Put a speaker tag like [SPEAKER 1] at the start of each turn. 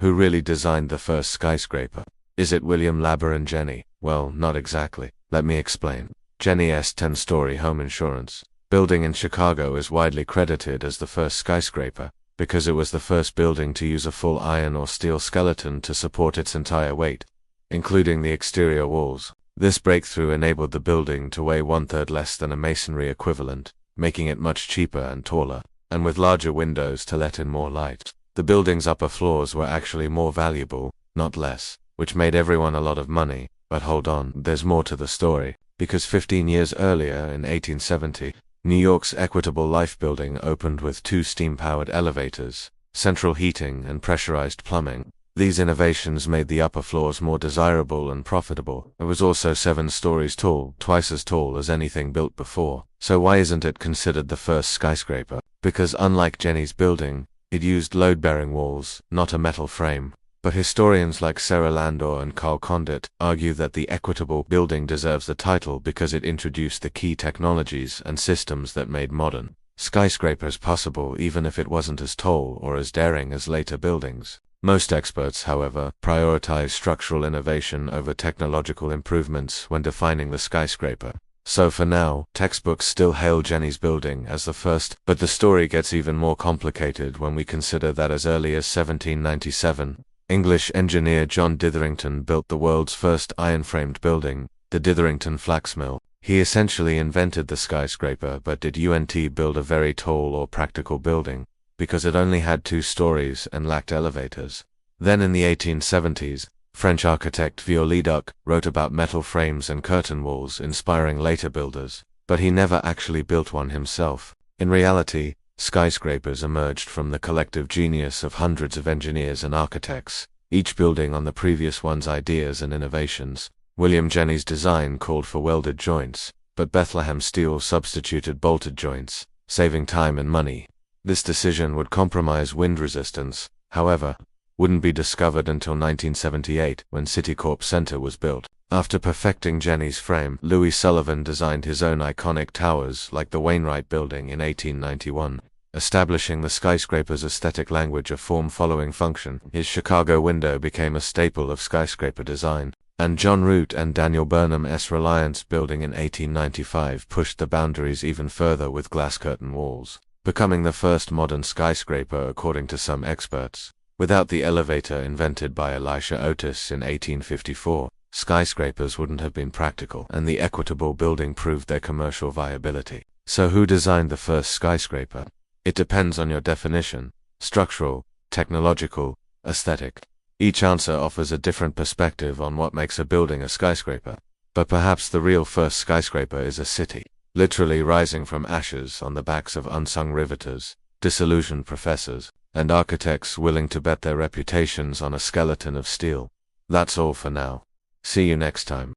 [SPEAKER 1] Who really designed the first skyscraper? Is it William Le Baron Jenney? Well, not exactly. Let me explain. Jenney's 10-story home insurance building in Chicago is widely credited as the first skyscraper because it was the first building to use a full iron or steel skeleton to support its entire weight, including the exterior walls. This breakthrough enabled the building to weigh 1/3 less than a masonry equivalent, making it much cheaper and taller, and with larger windows to let in more light. The building's upper floors were actually more valuable, not less, which made everyone a lot of money. But hold on, there's more to the story, because 15 years earlier, in 1870, New York's Equitable Life Building opened with 2 steam-powered elevators, central heating, and pressurized plumbing. These innovations made the upper floors more desirable and profitable. It was also 7 stories tall, twice as tall as anything built before. So why isn't it considered the first skyscraper? Because unlike Jenney's building, it used load-bearing walls, not a metal frame. But historians like Sarah Landor and Carl Condit argue that the Equitable Building deserves the title because it introduced the key technologies and systems that made modern skyscrapers possible, even if it wasn't as tall or as daring as later buildings. Most experts, however, prioritize structural innovation over technological improvements when defining the skyscraper. So for now, textbooks still hail Jenney's building as the first, but the story gets even more complicated when we consider that as early as 1797, English engineer John Ditherington built the world's first iron-framed building, the Ditherington Flax Mill. He essentially invented the skyscraper, but did UNT build a very tall or practical building? Because it only had 2 stories and lacked elevators. Then in the 1870s, French architect Viollet-le-Duc wrote about metal frames and curtain walls, inspiring later builders, but he never actually built one himself. In reality, skyscrapers emerged from the collective genius of hundreds of engineers and architects, each building on the previous one's ideas and innovations. William Jenney's design called for welded joints, but Bethlehem Steel substituted bolted joints, saving time and money. This decision would compromise wind resistance, however, wouldn't be discovered until 1978 when Citicorp Center was built. After perfecting Jenney's frame, Louis Sullivan designed his own iconic towers like the Wainwright Building in 1891, establishing the skyscraper's aesthetic language of form following function. His Chicago window became a staple of skyscraper design, and John Root and Daniel Burnham's Reliance Building in 1895 pushed the boundaries even further with glass curtain walls, becoming the first modern skyscraper according to some experts. Without the elevator invented by Elisha Otis in 1854, skyscrapers wouldn't have been practical, and the Equitable Building proved their commercial viability. So who designed the first skyscraper? It depends on your definition: structural, technological, aesthetic. Each answer offers a different perspective on what makes a building a skyscraper. But perhaps the real first skyscraper is a city, literally rising from ashes on the backs of unsung riveters, disillusioned professors, and architects willing to bet their reputations on a skeleton of steel. That's all for now. See you next time.